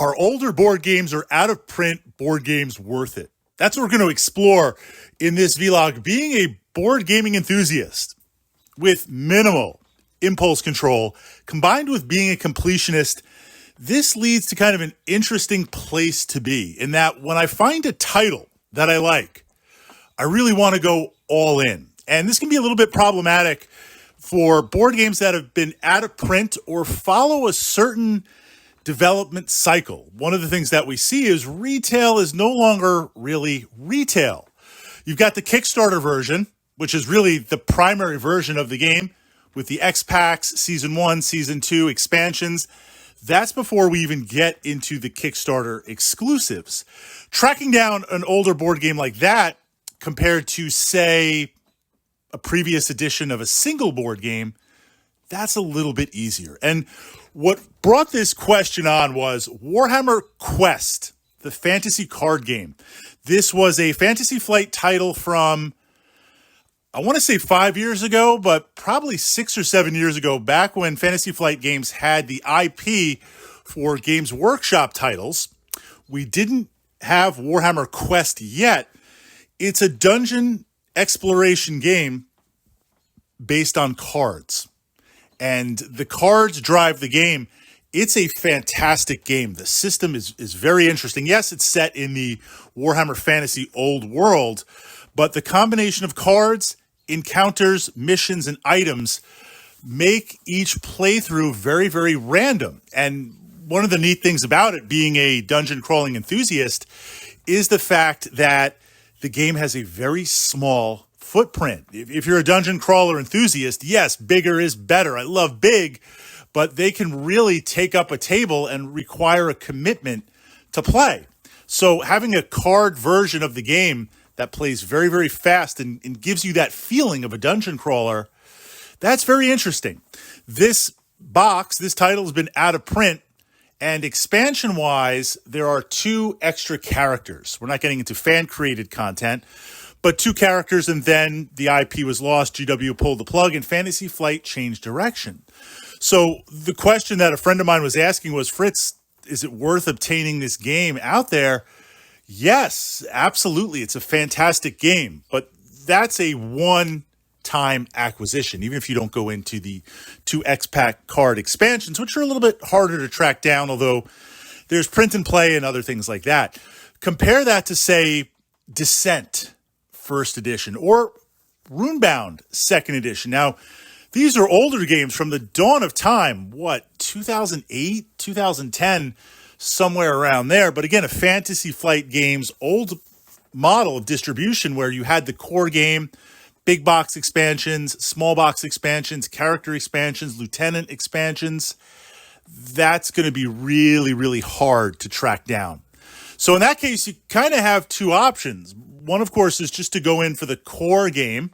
Are older board games or out-of-print board games worth it? That's what we're going to explore in this vlog. Being a board gaming enthusiast with minimal impulse control, combined with being a completionist, this leads to kind of an interesting place to be, in that when I find a title that I like, I really want to go all in. And this can be a little bit problematic for board games that have been out of print or follow a certain development cycle. One of the things that we see is retail is no longer really retail. You've got the Kickstarter version, which is really the primary version of the game, with the X packs, season 1, season 2 expansions. That's before we even get into the Kickstarter exclusives. Tracking down an older board game like that compared to, say, a previous edition of a single board game, that's a little bit easier. And what brought this question on was Warhammer Quest, the fantasy card game. This was a Fantasy Flight title from, I want to say 5 years ago, but probably 6 or 7 years ago, back when Fantasy Flight Games had the IP for Games Workshop titles. We didn't have Warhammer Quest yet. It's a dungeon exploration game based on cards. And the cards drive the game. It's a fantastic game. The system is very interesting. Yes, it's set in the Warhammer Fantasy old world, but the combination of cards, encounters, missions, and items make each playthrough very, very random. And one of the neat things about it, being a dungeon crawling enthusiast, is the fact that the game has a very small footprint. If you're a dungeon crawler enthusiast, yes, bigger is better. I love big, but they can really take up a table and require a commitment to play. So having a card version of the game that plays very, very fast and gives you that feeling of a dungeon crawler, that's very interesting. This title has been out of print, and expansion-wise, there are 2 extra characters. We're not getting into fan-created content, but 2 characters, and then the IP was lost, GW pulled the plug, and Fantasy Flight changed direction. So the question that a friend of mine was asking was, Fritz, is it worth obtaining this game out there? Yes, absolutely. It's a fantastic game, but that's a one-time acquisition, even if you don't go into the 2 X-Pack card expansions, which are a little bit harder to track down, although there's print and play and other things like that. Compare that to, say, Descent First Edition or Runebound Second Edition. Now, these are older games from the dawn of time, 2008, 2010, somewhere around there. But again, a Fantasy Flight Games old model of distribution where you had the core game, big box expansions, small box expansions, character expansions, lieutenant expansions. That's going to be really, really hard to track down. So in that case, you kind of have 2 options. One, of course, is just to go in for the core game,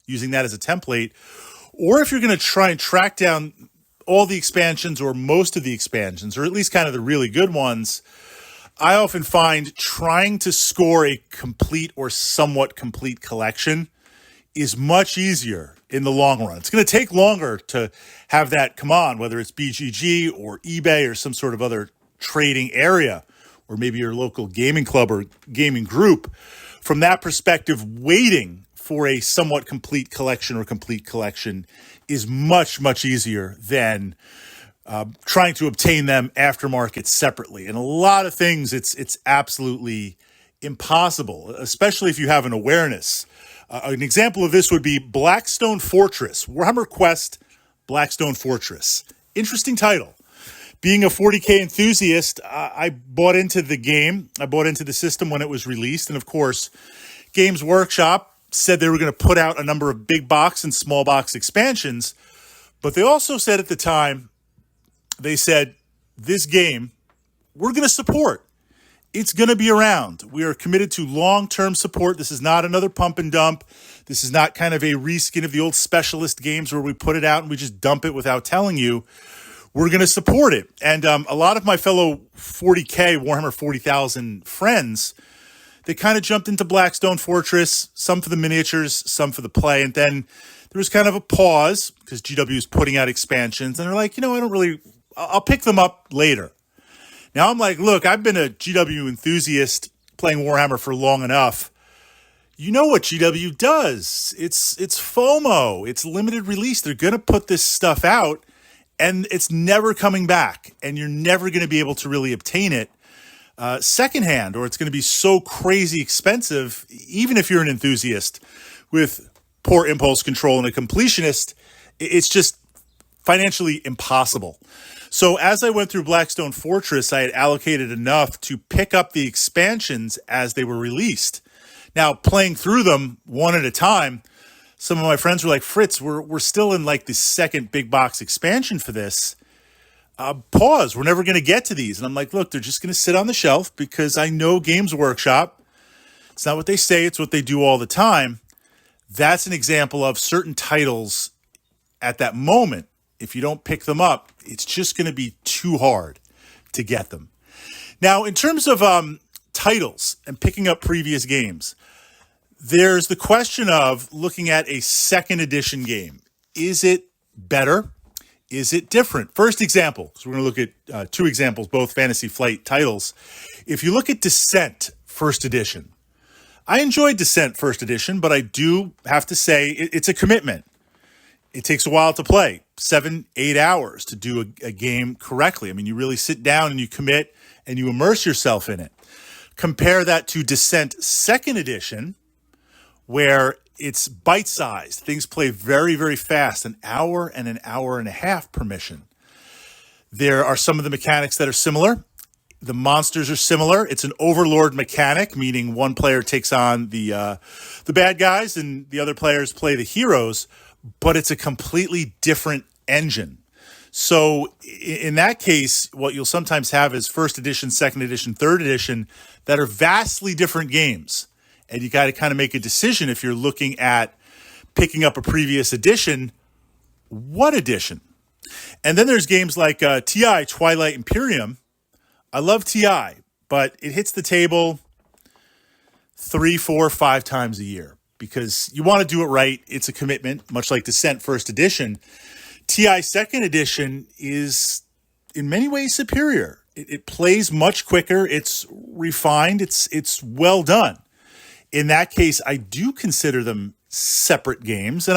using that as a template. Or if you're going to try and track down all the expansions or most of the expansions, or at least kind of the really good ones, I often find trying to score a complete or somewhat complete collection is much easier in the long run. It's going to take longer to have that come on, whether it's BGG or eBay or some sort of other trading area, or maybe your local gaming club or gaming group. From that perspective, waiting for a somewhat complete collection or complete collection is much, much easier than trying to obtain them aftermarket separately. And a lot of things, it's absolutely impossible, especially if you have an awareness. An example of this would be Blackstone Fortress, Warhammer Quest Blackstone Fortress. Interesting title. Being a 40K enthusiast, I bought into the game. I bought into the system when it was released. And of course, Games Workshop said they were going to put out a number of big box and small box expansions. But they also said at the time, they said, this game, we're going to support. It's going to be around. We are committed to long-term support. This is not another pump and dump. This is not kind of a reskin of the old specialist games where we put it out and we just dump it without telling you. We're going to support it. And a lot of my fellow 40K, Warhammer 40,000 friends, they kind of jumped into Blackstone Fortress, some for the miniatures, some for the play. And then there was kind of a pause because GW is putting out expansions. And they're like, I'll pick them up later. Now I'm like, look, I've been a GW enthusiast playing Warhammer for long enough. You know what GW does. It's FOMO. It's limited release. They're going to put this stuff out and it's never coming back. And you're never going to be able to really obtain it secondhand, or it's going to be so crazy expensive, even if you're an enthusiast with poor impulse control and a completionist, it's just financially impossible. So as I went through Blackstone Fortress, I had allocated enough to pick up the expansions as they were released. Now, playing through them one at a time, some of my friends were like, Fritz, we're still in like the second big box expansion for this. Pause. We're never going to get to these. And I'm like, look, they're just going to sit on the shelf because I know Games Workshop. It's not what they say. It's what they do all the time. That's an example of certain titles at that moment. If you don't pick them up, it's just going to be too hard to get them. Now, in terms of titles and picking up previous games, there's the question of looking at a second edition game. Is it better? Is it different? First example, because we're going to look at two examples, both Fantasy Flight titles. If you look at Descent First Edition, I enjoyed Descent First Edition, but I do have to say it's a commitment. It takes a while to play, 7-8 hours to do a game correctly. I mean, you really sit down and you commit and you immerse yourself in it. Compare that to Descent Second Edition, where it's bite-sized. Things play very, very fast, an hour and a half per mission. There are some of the mechanics that are similar. The monsters are similar. It's an overlord mechanic, meaning one player takes on the bad guys and the other players play the heroes, but it's a completely different engine. So in that case, what you'll sometimes have is first edition, second edition, third edition that are vastly different games. And you got to kind of make a decision if you're looking at picking up a previous edition, what edition? And then there's games like TI, Twilight Imperium. I love TI, but it hits the table 3, 4, 5 times a year because you want to do it right. It's a commitment, much like Descent First Edition. TI Second Edition is in many ways superior. It plays much quicker. It's refined. It's well done. In that case, I do consider them separate games, and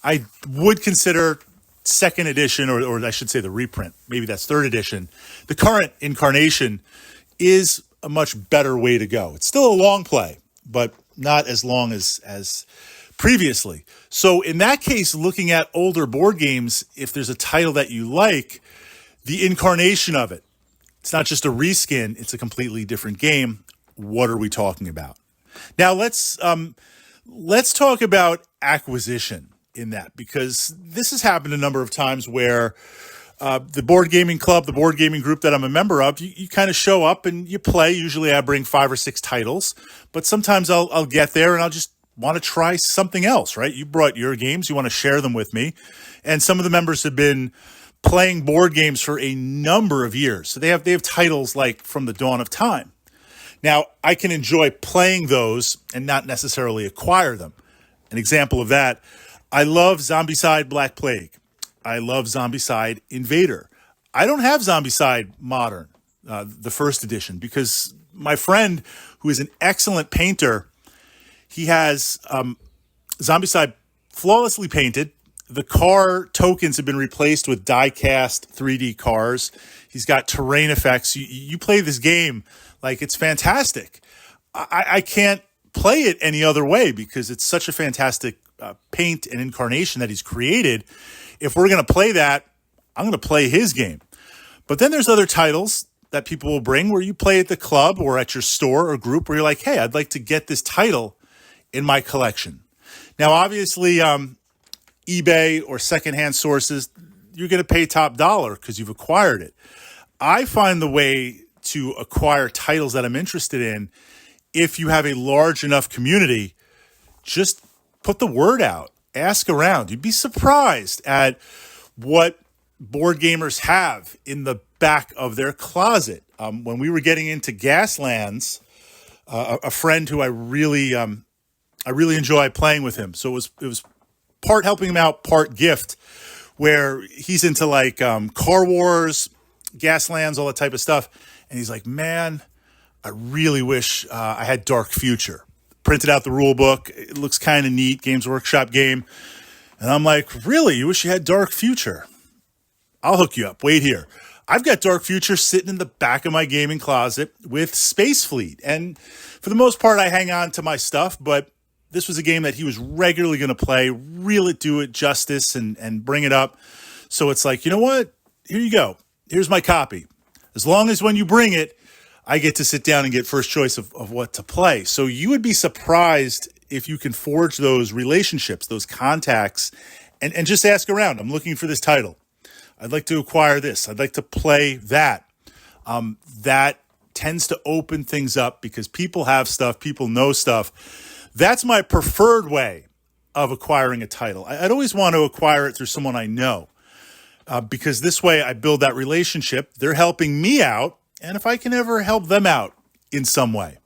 I would consider second edition, or I should say the reprint, maybe that's third edition. The current incarnation is a much better way to go. It's still a long play, but not as long as previously. So in that case, looking at older board games, if there's a title that you like, the incarnation of it, it's not just a reskin, it's a completely different game. What are we talking about? Now let's talk about acquisition in that, because this has happened a number of times where the board gaming club, the board gaming group that I'm a member of, you kind of show up and you play. Usually I bring 5 or 6 titles, but sometimes I'll get there and I'll just want to try something else, right? You brought your games, you want to share them with me. And some of the members have been playing board games for a number of years. So they have titles like from the dawn of time. Now, I can enjoy playing those and not necessarily acquire them. An example of that, I love Zombicide Black Plague. I love Zombicide Invader. I don't have Zombicide Modern, the first edition, because my friend, who is an excellent painter, he has Zombicide flawlessly painted. The car tokens have been replaced with die-cast 3D cars. He's got terrain effects. You play this game like it's fantastic. I can't play it any other way because it's such a fantastic paint and incarnation that he's created. If we're going to play that, I'm going to play his game. But then there's other titles that people will bring where you play at the club or at your store or group where you're like, hey, I'd like to get this title in my collection. Now, obviously, eBay or secondhand sources, you're going to pay top dollar because you've acquired it. I find the way to acquire titles that I'm interested in, if you have a large enough community, just put the word out, ask around. You'd be surprised at what board gamers have in the back of their closet. When we were getting into Gaslands, a friend who I really enjoy playing with him. So it was part helping him out, part gift, where he's into like Car Wars, Gaslands, all that type of stuff. And he's like, man, I really wish I had Dark Future. Printed out the rule book. It looks kind of neat, Games Workshop game. And I'm like, really? You wish you had Dark Future? I'll hook you up. Wait here. I've got Dark Future sitting in the back of my gaming closet with Space Fleet. And for the most part, I hang on to my stuff, but this was a game that he was regularly going to play, do it justice and bring it up. So it's like, you know what? Here you go. Here's my copy. As long as when you bring it, I get to sit down and get first choice of what to play. So you would be surprised if you can forge those relationships, those contacts, and just ask around. I'm looking for this title. I'd like to acquire this. I'd like to play that. That tends to open things up because people have stuff, people know stuff. That's my preferred way of acquiring a title. I'd always want to acquire it through someone I know because this way I build that relationship. They're helping me out, and if I can ever help them out in some way.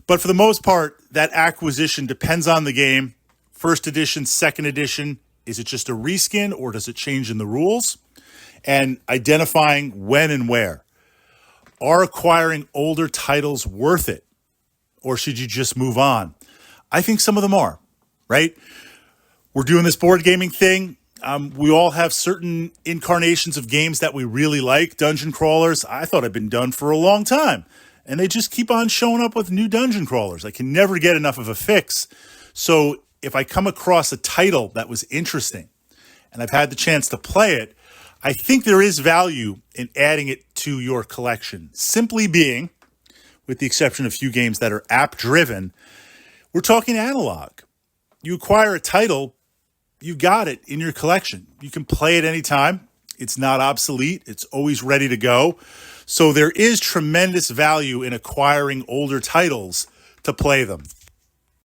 But for the most part, that acquisition depends on the game. First edition, second edition, is it just a reskin or does it change in the rules? And identifying when and where. Are acquiring older titles worth it? Or should you just move on? I think some of them are, right? We're doing this board gaming thing. We all have certain incarnations of games that we really like. Dungeon crawlers, I thought had been done for a long time. And they just keep on showing up with new dungeon crawlers. I can never get enough of a fix. So if I come across a title that was interesting and I've had the chance to play it, I think there is value in adding it to your collection. Simply being, with the exception of a few games that are app-driven, we're talking analog. You acquire a title, you got it in your collection. You can play it anytime. It's not obsolete. It's always ready to go. So there is tremendous value in acquiring older titles to play them.